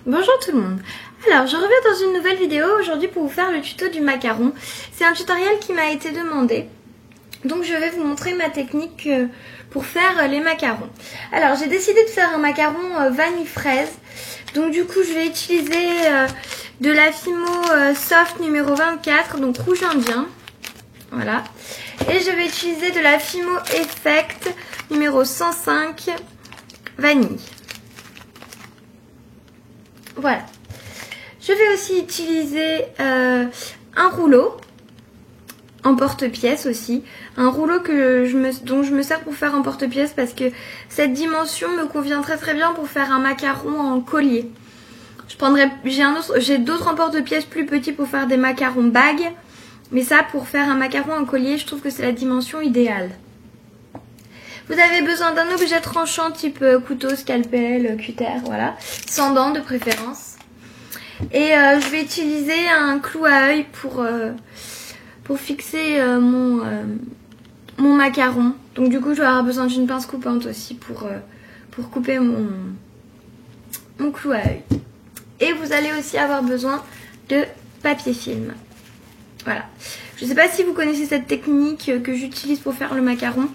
Bonjour tout le monde. Alors je reviens dans une nouvelle vidéo aujourd'hui pour vous faire le tuto du macaron. C'est un tutoriel qui m'a été demandé. Donc je vais vous montrer ma technique pour faire les macarons. Alors j'ai décidé de faire un macaron vanille fraise. Donc du coup je vais utiliser de la Fimo Soft numéro 24, donc rouge indien. Voilà. Et je vais utiliser de la Fimo Effect numéro 105 vanille. Voilà. Je vais aussi utiliser un rouleau en porte-pièce aussi. Un rouleau dont je me sers pour faire un porte-pièce parce que cette dimension me convient très bien pour faire un macaron en collier. J'ai d'autres en porte-pièce plus petits pour faire des macarons bagues. Mais ça, pour faire un macaron en collier, je trouve que c'est la dimension idéale. Vous avez besoin d'un objet tranchant type couteau, scalpel, cutter, voilà. Sans dents de préférence. Et je vais utiliser un clou à œil pour fixer mon macaron. Donc du coup, je vais avoir besoin d'une pince coupante aussi pour couper mon clou à œil. Et vous allez aussi avoir besoin de papier film. Voilà. Je ne sais pas si vous connaissez cette technique que j'utilise pour faire le macaron.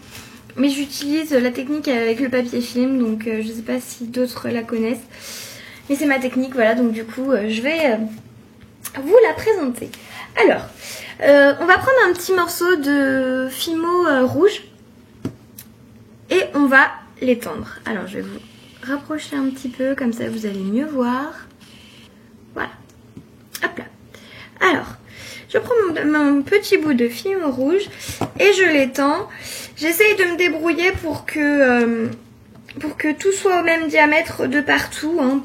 Mais j'utilise la technique avec le papier film, donc je ne sais pas si d'autres la connaissent. Mais c'est ma technique, voilà, donc du coup, je vais vous la présenter. Alors, on va prendre un petit morceau de Fimo rouge et on va l'étendre. Alors, je vais vous rapprocher un petit peu, comme ça vous allez mieux voir. Voilà. Hop là. Alors, je prends mon petit bout de Fimo rouge et je l'étends. J'essaye de me débrouiller pour que tout soit au même diamètre de partout, hein,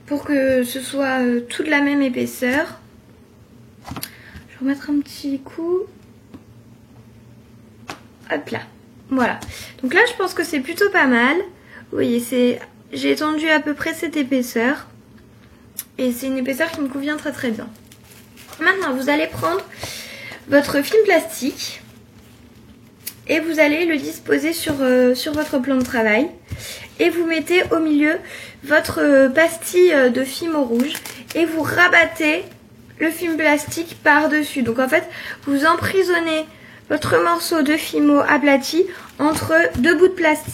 pour que ce soit tout de la même épaisseur. Je vais remettre un petit coup. Hop là. Voilà. Donc là, je pense que c'est plutôt pas mal. Vous voyez, j'ai étendu à peu près cette épaisseur. Et c'est une épaisseur qui me convient très bien. Maintenant, vous allez prendre votre film plastique et vous allez le disposer sur votre plan de travail et vous mettez au milieu votre pastille de Fimo rouge et vous rabattez le film plastique par-dessus. Donc en fait, vous emprisonnez votre morceau de Fimo aplati entre deux bouts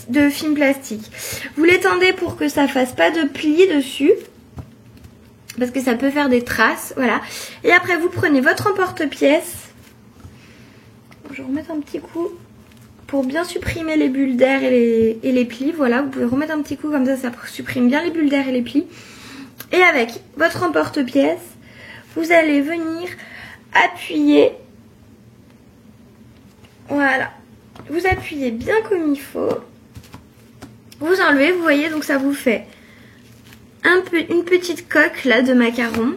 de film plastique. Vous l'étendez pour que ça fasse pas de plis dessus, parce que ça peut faire des traces, voilà. Et après, vous prenez votre emporte-pièce. Je vais remettre un petit coup pour bien supprimer les bulles d'air et les plis. Voilà, vous pouvez remettre un petit coup comme ça supprime bien les bulles d'air et les plis. Et avec votre emporte-pièce, vous allez venir appuyer. Voilà. Vous appuyez bien comme il faut. Vous enlevez, vous voyez, donc ça vous fait une petite coque là de macaron.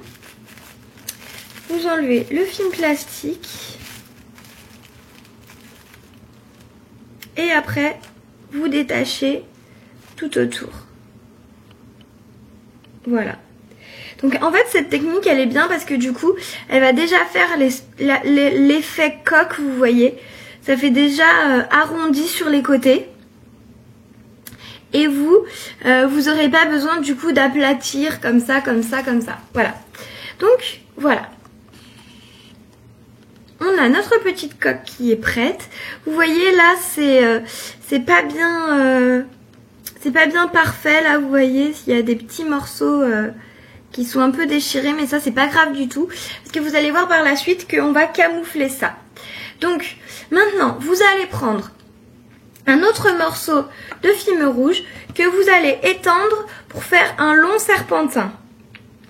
Vous enlevez le film plastique et après vous détachez tout autour. Voilà. Donc en fait cette technique elle est bien parce que du coup elle va déjà faire l'effet coque, vous voyez. Ça fait déjà arrondi sur les côtés. Et vous aurez pas besoin du coup d'aplatir comme ça. Voilà. Donc, voilà. On a notre petite coque qui est prête. Vous voyez là, c'est pas bien parfait. Là, vous voyez, il y a des petits morceaux qui sont un peu déchirés. Mais ça, c'est pas grave du tout. Parce que vous allez voir par la suite qu'on va camoufler ça. Donc, maintenant, vous allez prendre un autre morceau de Fimo rouge que vous allez étendre pour faire un long serpentin.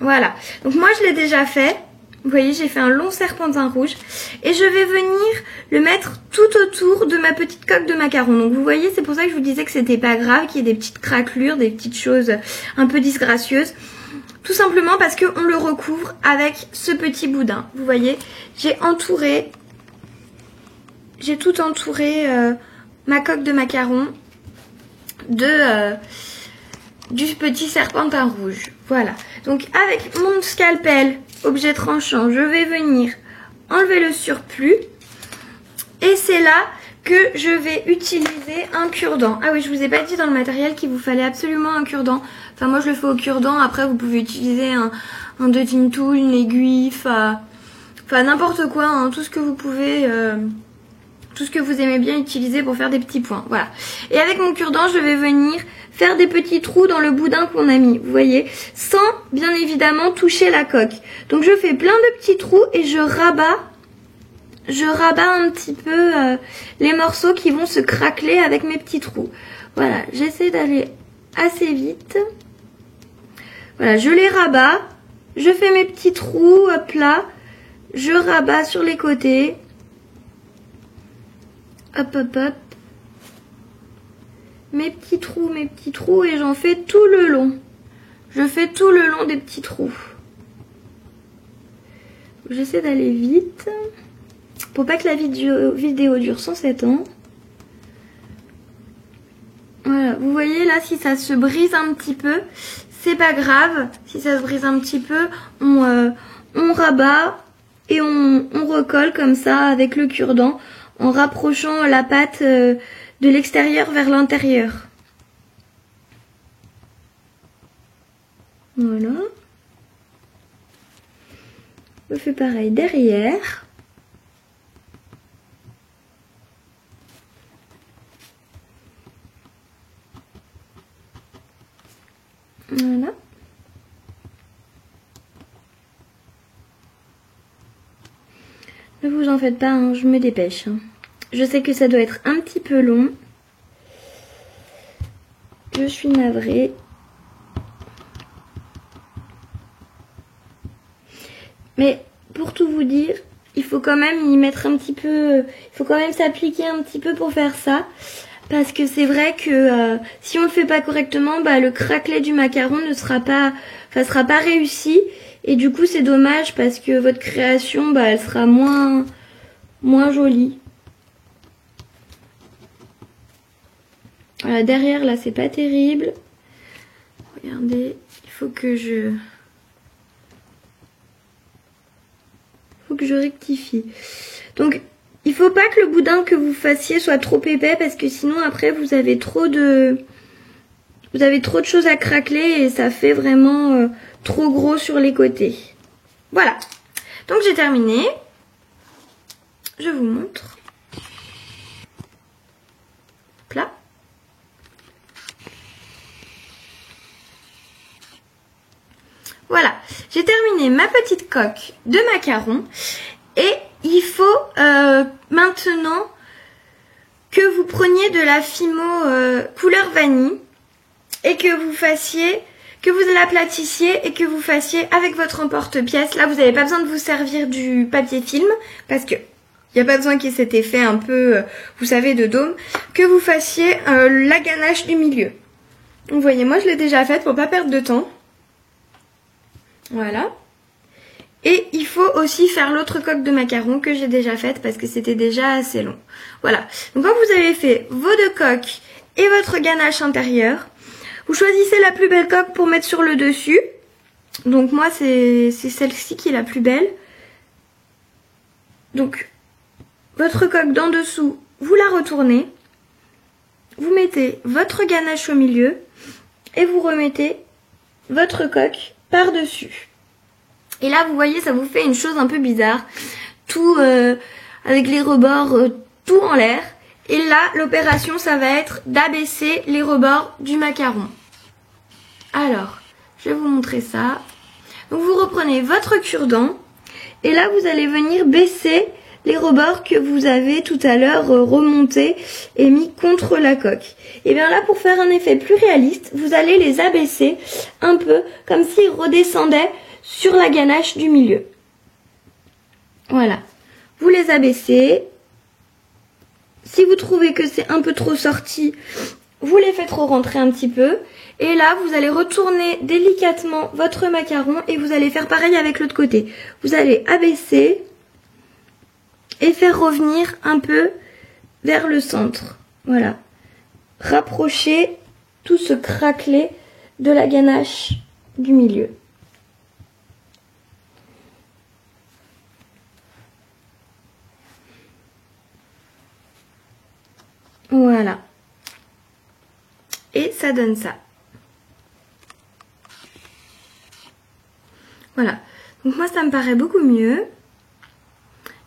Voilà. Donc moi je l'ai déjà fait. Vous voyez, j'ai fait un long serpentin rouge. Et je vais venir le mettre tout autour de ma petite coque de macaron. Donc vous voyez, c'est pour ça que je vous disais que c'était pas grave, qu'il y ait des petites craquelures, des petites choses un peu disgracieuses. Tout simplement parce qu'on le recouvre avec ce petit boudin. Vous voyez, j'ai tout entouré ma coque de macaron du petit serpentin rouge. Voilà. Donc avec mon scalpel, objet tranchant, je vais venir enlever le surplus. Et c'est là que je vais utiliser un cure-dent. Ah oui, je vous ai pas dit dans le matériel qu'il vous fallait absolument un cure-dent. Enfin, moi je le fais au cure-dent. Après, vous pouvez utiliser un dotting tool, une aiguille, enfin n'importe quoi, hein, tout ce que vous pouvez, tout ce que vous aimez bien utiliser pour faire des petits points. Voilà. Et avec mon cure-dent, je vais venir faire des petits trous dans le boudin qu'on a mis, vous voyez, sans bien évidemment toucher la coque. Donc je fais plein de petits trous et je rabats un petit peu les morceaux qui vont se craqueler avec mes petits trous. Voilà, j'essaie d'aller assez vite. Voilà, je les rabats, je fais mes petits trous, hop là, je rabats sur les côtés. Hop, hop, hop. Mes petits trous et j'en fais tout le long. Je fais tout le long des petits trous. J'essaie d'aller vite. Pour pas que la vidéo dure 107 ans. Voilà, vous voyez là, si ça se brise un petit peu, c'est pas grave. Si ça se brise un petit peu, on rabat et on recolle comme ça avec le cure-dent en rapprochant la pâte de l'extérieur vers l'intérieur. Voilà. Je fais pareil derrière. Voilà. Ne vous en faites pas, hein, je me dépêche. Hein. Je sais que ça doit être un petit peu long. Je suis navrée. Mais pour tout vous dire, il faut quand même y mettre un petit peu... Il faut quand même s'appliquer un petit peu pour faire ça. Parce que c'est vrai que si on le fait pas correctement, bah, le craquelet du macaron ne sera pas, sera pas réussi. Et du coup, c'est dommage parce que votre création, bah, elle sera moins jolie. Voilà, derrière, là, c'est pas terrible. Regardez, il faut que je rectifie. Donc, il faut pas que le boudin que vous fassiez soit trop épais parce que sinon après vous avez trop de choses à craqueler et ça fait vraiment trop gros sur les côtés. Voilà. Donc j'ai terminé. Je vous montre. Hop là. Voilà. J'ai terminé ma petite coque de macaron et il faut maintenant que vous preniez de la Fimo couleur vanille et que vous l'aplatissiez et que vous fassiez avec votre emporte-pièce. Là, vous n'avez pas besoin de vous servir du papier film parce que il n'y a pas besoin qu'il y ait cet effet un peu, vous savez, de dôme. Que vous fassiez la ganache du milieu. Vous voyez, moi je l'ai déjà faite pour pas perdre de temps. Voilà. Et il faut aussi faire l'autre coque de macaron que j'ai déjà faite parce que c'était déjà assez long. Voilà. Donc quand vous avez fait vos deux coques et votre ganache intérieure, vous choisissez la plus belle coque pour mettre sur le dessus. Donc moi c'est celle-ci qui est la plus belle. Donc votre coque d'en dessous, vous la retournez. Vous mettez votre ganache au milieu et vous remettez votre coque par-dessus. Et là, vous voyez, ça vous fait une chose un peu bizarre. Tout avec les rebords, tout en l'air. Et là, l'opération, ça va être d'abaisser les rebords du macaron. Alors, je vais vous montrer ça. Donc, vous reprenez votre cure-dent. Et là, vous allez venir baisser les rebords que vous avez tout à l'heure remontés et mis contre la coque. Et bien là, pour faire un effet plus réaliste, vous allez les abaisser un peu comme s'ils redescendaient sur la ganache du milieu. Voilà. Vous les abaissez. Si vous trouvez que c'est un peu trop sorti, vous les faites rentrer un petit peu. Et là, vous allez retourner délicatement votre macaron et vous allez faire pareil avec l'autre côté. Vous allez abaisser et faire revenir un peu vers le centre. Voilà. Rapprocher tout ce craquelé de la ganache du milieu. Voilà. Et ça donne ça. Voilà. Donc moi ça me paraît beaucoup mieux.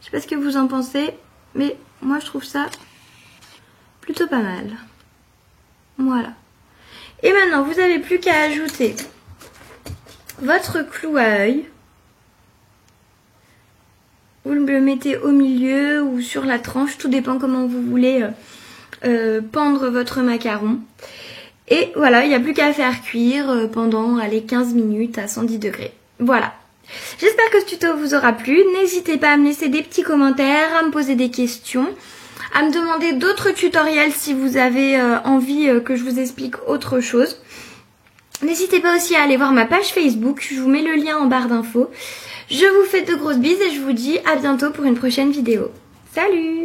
Je sais pas ce que vous en pensez, mais moi je trouve ça plutôt pas mal. Voilà. Et maintenant vous n'avez plus qu'à ajouter votre clou à œil. Vous le mettez au milieu ou sur la tranche, tout dépend comment vous voulez pendre votre macaron. Et voilà, il n'y a plus qu'à faire cuire pendant 15 minutes à 110 degrés. Voilà. J'espère que ce tuto vous aura plu. N'hésitez pas à me laisser des petits commentaires, à me poser des questions, à me demander d'autres tutoriels si vous avez envie que je vous explique autre chose. N'hésitez pas aussi à aller voir ma page Facebook, je vous mets le lien en barre d'infos. Je vous fais de grosses bises et je vous dis à bientôt pour une prochaine vidéo. Salut!